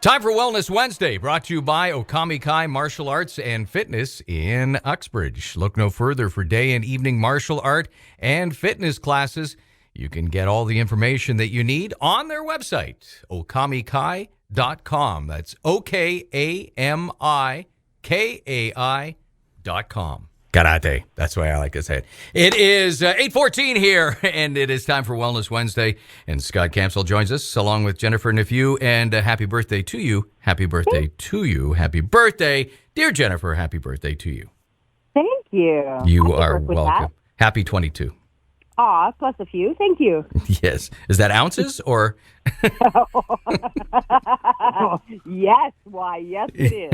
Time for Wellness Wednesday, brought to you by Okami Kai Martial Arts and Fitness in Uxbridge. Look no further for day and evening martial art and fitness classes. You can get all the information that you need on their website, okamikai.com. That's OKAMIKAI.com. Karate. That's the way I like to say it. It is 8:14 here, and it is time for Wellness Wednesday. And Scott Campsall joins us, along with Jennifer Neveu. And happy birthday to you. Happy birthday to you. Happy birthday, dear Jennifer. Happy birthday to you. Thank you. You are welcome. Happy 22. Aw, plus a few. Thank you. Yes. Is that ounces or? Yes. Why, yes, it is.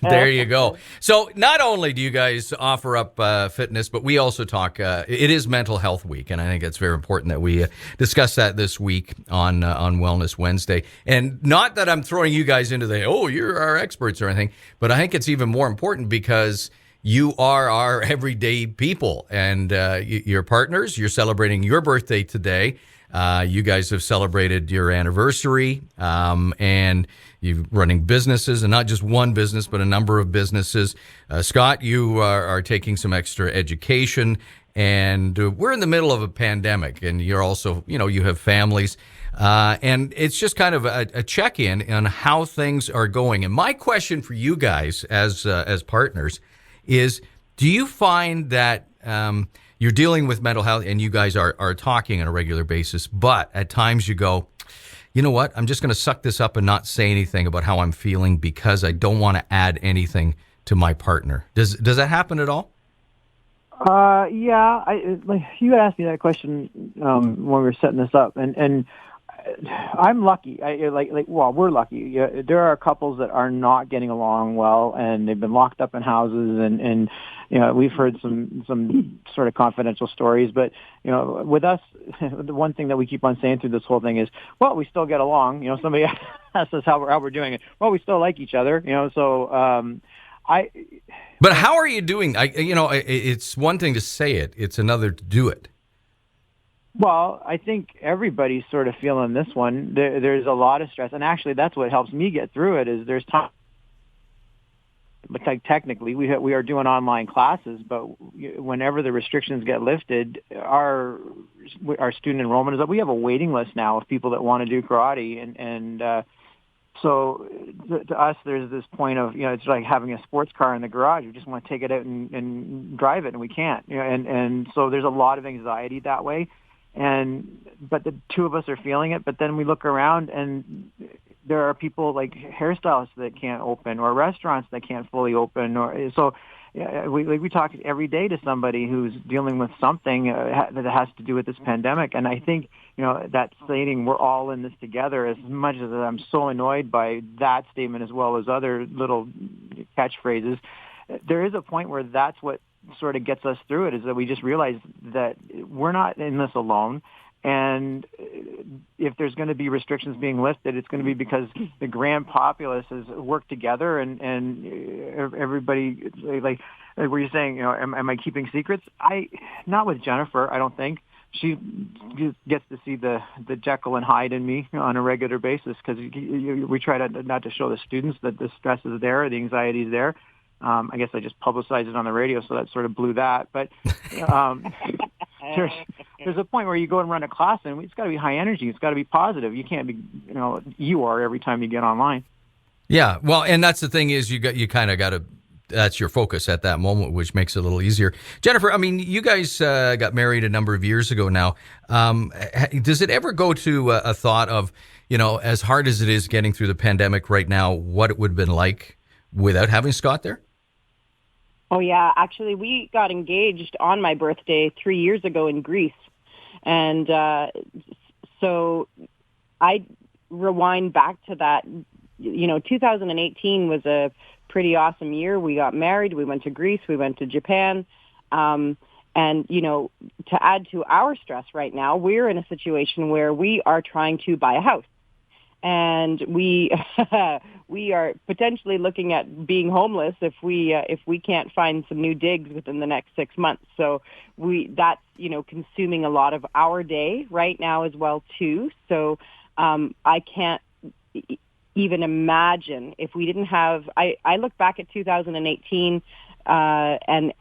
There you go. So not only do you guys offer up fitness, but we also talk, it is Mental Health Week, and I think it's very important that we discuss that this week on Wellness Wednesday. And not that I'm throwing you guys into you're our experts or anything, but I think it's even more important because you are our everyday people, and your partners. You're celebrating your birthday today. You guys have celebrated your anniversary, and you're running businesses, and not just one business, but a number of businesses. Scott, you are taking some extra education, and we're in the middle of a pandemic, and you're also, you have families. And it's just kind of a check-in on how things are going. And my question for you guys as partners is, do you find that you're dealing with mental health and you guys are talking on a regular basis, but at times you go, you know what, I'm just going to suck this up and not say anything about how I'm feeling because I don't want to add anything to my partner? Does that happen at all? Yeah. You had asked me that question when we were setting this up, and I'm lucky. We're lucky. There are couples that are not getting along well, and they've been locked up in houses, and we've heard some sort of confidential stories. But with us, the one thing that we keep on saying through this whole thing is, well, we still get along. Somebody asks us how we're doing it. Well, we still like each other. But how are you doing? It's one thing to say it; it's another to do it. Well, I think everybody's sort of feeling this one. There's a lot of stress, and actually, that's what helps me get through it. Is there's time, but technically, we are doing online classes. But whenever the restrictions get lifted, our student enrollment is up. We have a waiting list now of people that want to do karate, and so to us, there's this point of it's like having a sports car in the garage. We just want to take it out and drive it, and we can't. And so there's a lot of anxiety that way. But the two of us are feeling it, but then we look around and there are people like hairstylists that can't open, or restaurants that can't fully open, we talk every day to somebody who's dealing with something that has to do with this pandemic. And I think, that stating we're all in this together, as much as I'm so annoyed by that statement as well as other little catchphrases, there is a point where that's what sort of gets us through it, is that we just realize that we're not in this alone. And if there's going to be restrictions being lifted, it's going to be because the grand populace has worked together, and everybody, like were you saying, am I keeping secrets? Not with Jennifer, I don't think. She gets to see the Jekyll and Hyde in me on a regular basis, because we try not to show the students that the stress is there, the anxiety is there. I guess I just publicized it on the radio, so that sort of blew that. But there's a point where you go and run a class, and it's got to be high energy. It's got to be positive. You can't be, you are every time you get online. Yeah, well, and that's the thing is you kind of got to. That's your focus at that moment, which makes it a little easier. Jennifer, I mean, you guys got married a number of years ago now. Does it ever go to a thought of, as hard as it is getting through the pandemic right now, what it would have been like without having Scott there? Oh, yeah. Actually, we got engaged on my birthday 3 years ago in Greece. And so I rewind back to that. 2018 was a pretty awesome year. We got married. We went to Greece. We went to Japan. And, to add to our stress right now, we're in a situation where we are trying to buy a house. And we are potentially looking at being homeless if we can't find some new digs within the next 6 months. So that's consuming a lot of our day right now as well too. So I can't. even imagine if we didn't have. I look back at 2018. And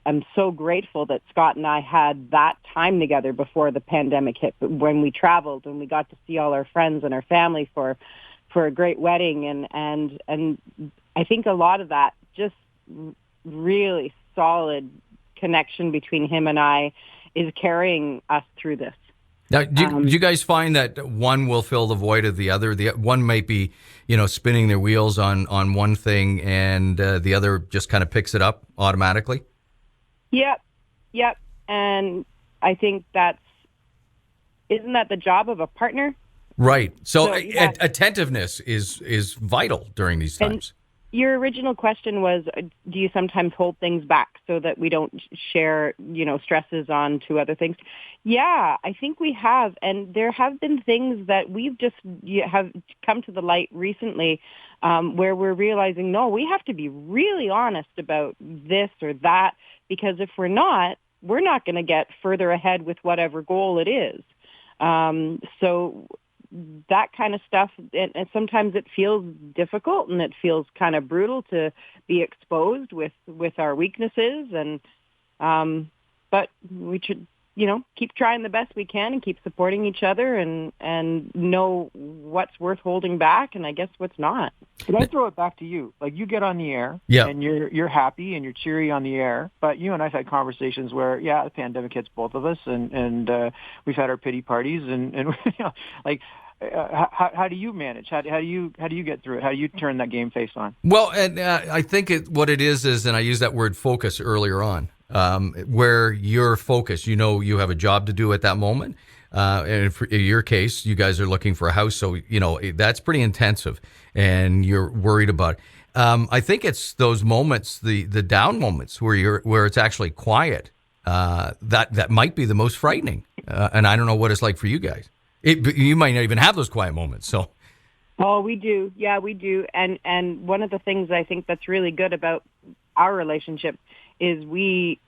I'm so grateful that Scott and I had that time together before the pandemic hit, when we traveled and we got to see all our friends and our family for a great wedding. And I think a lot of that, just really solid connection between him and I, is carrying us through this. Now, do you guys find that one will fill the void of the other? The one might be, spinning their wheels on one thing, and the other just kind of picks it up automatically? Yep. And I think isn't that the job of a partner? Right. So attentiveness is vital during these times. Your original question was, do you sometimes hold things back so that we don't share, stresses on to other things? Yeah, I think we have. And there have been things that we've just have come to the light recently where we're realizing, no, we have to be really honest about this or that, because if we're not going to get further ahead with whatever goal it is. So that kind of stuff, and sometimes it feels difficult and it feels kind of brutal to be exposed with our weaknesses, and but we should keep trying the best we can and keep supporting each other and know what's worth holding back and I guess what's not. But I throw it back to you. Like, you get on the air and you're happy and you're cheery on the air, but you and I've had conversations where the pandemic hits both of us, and we've had our pity parties, and like, how do you manage? How do you get through it? How do you turn that game face on? Well, and I think what it is, and I used that word focus earlier on, where you're focused. You have a job to do at that moment. And in your case, you guys are looking for a house, so that's pretty intensive, and you're worried about it. I think it's those moments, the down moments where it's actually quiet, that might be the most frightening. And I don't know what it's like for you guys. You might not even have those quiet moments. So, oh, we do. Yeah, we do. And one of the things I think that's really good about our relationship is we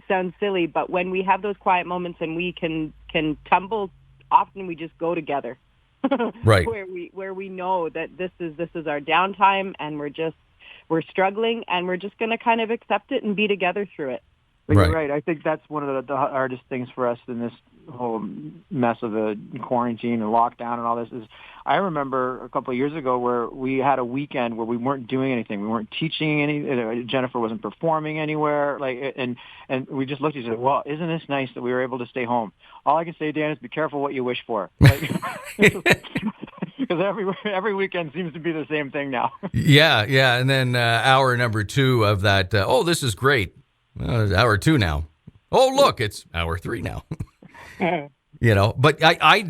sounds silly, but when we have those quiet moments and we can tumble, often we just go together. Right. Where we know that this is our downtime, and we're struggling, and we're just going to kind of accept it and be together through it. Right. You're right. I think that's one of the hardest things for us in this whole mess of the quarantine and lockdown and all this. Is I remember a couple of years ago where we had a weekend where we weren't doing anything. We weren't teaching any. Jennifer wasn't performing anywhere. And we just looked at each other. Well, isn't this nice that we were able to stay home? All I can say, Dan, is be careful what you wish for. Because every weekend seems to be the same thing now. Yeah. And then hour number 2 of that. This is great. It's hour 2 now. Oh, look, it's hour 3 now. But I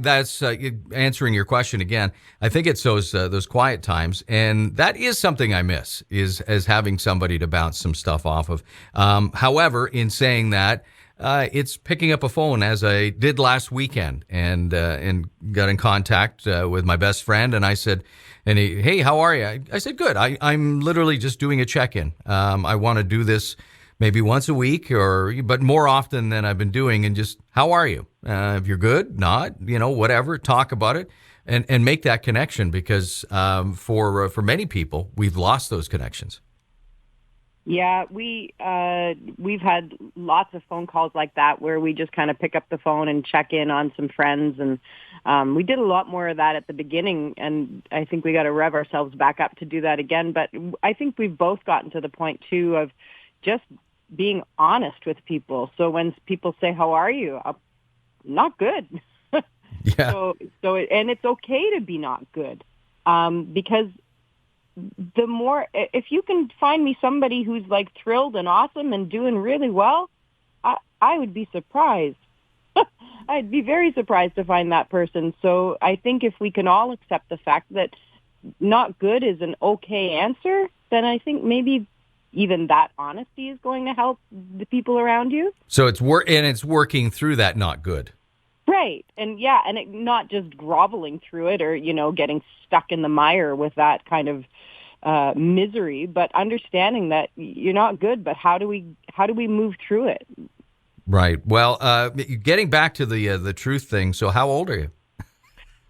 that's answering your question again. I think it's those quiet times, and that is something I miss, is as having somebody to bounce some stuff off of. However, in saying that, it's picking up a phone, as I did last weekend, and got in contact with my best friend, and I said, hey, how are you? I said, good. I'm literally just doing a check-in. I want to do this maybe once a week, but more often than I've been doing, and just, how are you? If you're good, not, whatever, talk about it, and make that connection, because for many people, we've lost those connections. Yeah, we've had lots of phone calls like that where we just kind of pick up the phone and check in on some friends, and we did a lot more of that at the beginning, and I think we got to rev ourselves back up to do that again. But I think we've both gotten to the point too of just being honest with people. So when people say, "How are you?" Not good. Yeah. And it's okay to be not good, because the more, if you can find me somebody who's like thrilled and awesome and doing really well, I would be surprised. I'd be very surprised to find that person. So I think if we can all accept the fact that not good is an okay answer, then I think maybe even that honesty is going to help the people around you. So it's working through that not good. Right. And not just groveling through it or, getting stuck in the mire with that kind of misery, but understanding that you're not good, but how do we move through it? Right. Well, getting back to the truth thing. So how old are you?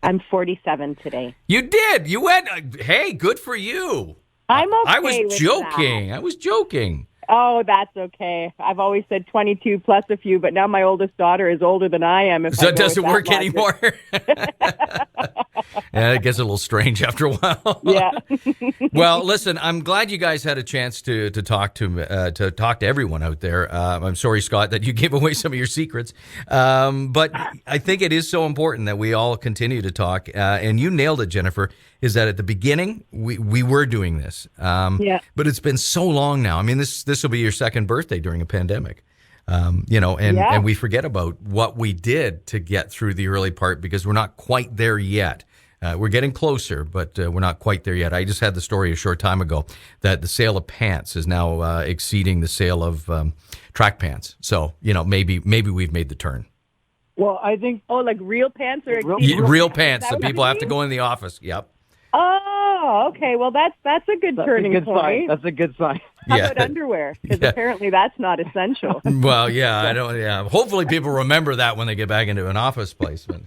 I'm 47 today. You did. You went. Hey, good for you. I'm okay. I was with joking. that. I was joking. Oh, that's okay. I've always said 22 plus a few, but now my oldest daughter is older than I am. So it doesn't work anymore. Yeah, it gets a little strange after a while. Yeah. Well, listen, I'm glad you guys had a chance to talk to everyone out there. I'm sorry, Scott, that you gave away some of your secrets, but I think it is so important that we all continue to talk. And you nailed it, Jennifer. Is that at the beginning we were doing this, Yeah. but it's been so long now. I mean, this will be your second birthday during a pandemic. And we forget about what we did to get through the early part because we're not quite there yet. We're getting closer, but we're not quite there yet. I just had the story a short time ago that the sale of pants is now exceeding the sale of track pants. So, maybe we've made the turn. Well, I think... Oh, like real pants or Real pants that people have to go in the office. Yep. Oh, okay. Well, that's a good turning point. Sign. That's a good sign. How about underwear? Because apparently that's not essential. Well, yeah, I don't. Yeah, hopefully people remember that when they get back into an office placement.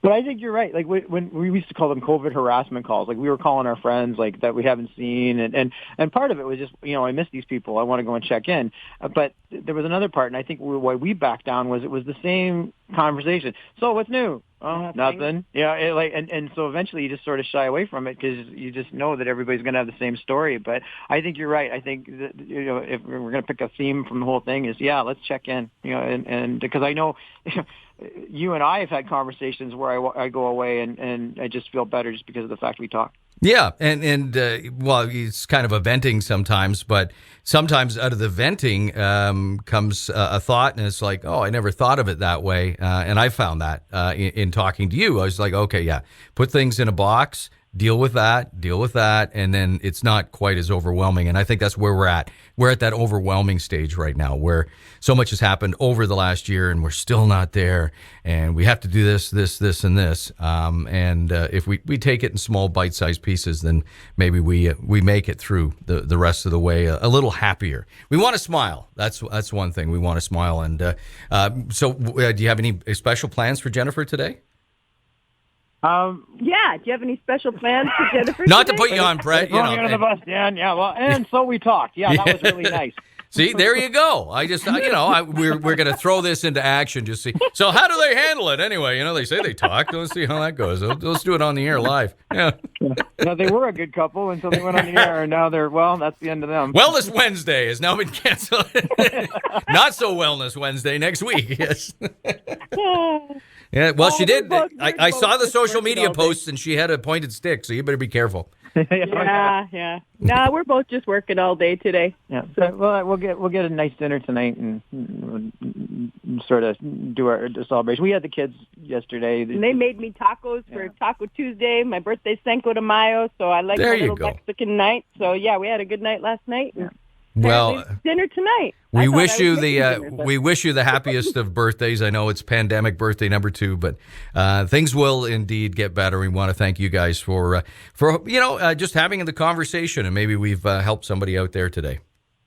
But I think you're right. Like when we used to call them COVID harassment calls, like we were calling our friends like that we haven't seen, and part of it was just I miss these people. I want to go and check in. But there was another part, and I think why we backed down was it was the same conversation. So what's new? Oh, nothing. Yeah, and so eventually you just sort of shy away from it because you just know that everybody's going to have the same story. But I think you're right. I think that, if we're going to pick a theme from the whole thing is let's check in. And because I know. You and I have had conversations where I go away and I just feel better just because of the fact we talk. Yeah, and well, it's kind of a venting sometimes, but sometimes out of the venting comes a thought, and it's like, oh, I never thought of it that way. And I found that in talking to you. I was like, okay, yeah, put things in a box, deal with that, and then it's not quite as overwhelming. And I think that's where we're at. We're at that overwhelming stage right now where so much has happened over the last year and we're still not there. And we have to do this, and this. And if we take it in small bite-sized pieces, then maybe we make it through the rest of the way a little happier. We want to smile. That's one thing. We want to smile. And so do you have any special plans for Jennifer today? Yeah. Do you have any special plans for Jennifer? Not today? to put you on, Brett. Under the bus, Dan. Yeah. Well, and so we talked. Yeah, that was really nice. See, there you go. I just, we're going to throw this into action. Just see. So how do they handle it anyway? They say they talk. Let's see how that goes. Let's do it on the air live. Yeah. No, they were a good couple until they went on the air, and now that's the end of them. Wellness Wednesday has now been canceled. Not so Wellness Wednesday next week. Yes. Yeah, well, she did. I saw the social media posts, and she had a pointed stick, so you better be careful. Yeah. No, we're both just working all day today. Yeah. So, well, we'll get a nice dinner tonight and sort of do our celebration. We had the kids yesterday. And they made me tacos for Taco Tuesday. My birthday's Cinco de Mayo, so I like a little Mexican night. So, yeah, we had a good night last night. Yeah. Well, dinner tonight. We wish you the happiest of birthdays. I know it's pandemic birthday number 2, but things will indeed get better. We want to thank you guys for just having the conversation, and maybe we've helped somebody out there today.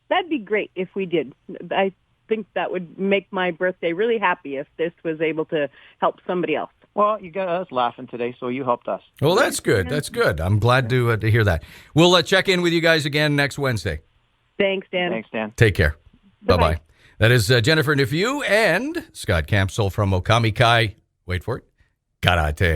That'd be great if we did. I think that would make my birthday really happy if this was able to help somebody else. Well, you got us laughing today, so you helped us. Well, that's good. That's good. I'm glad to hear that. We'll check in with you guys again next Wednesday. Thanks, Dan. Thanks, Dan. Take care. Bye-bye. That is Jennifer Neveu and Scott Campsall from Okamikai. Wait for it. Karate.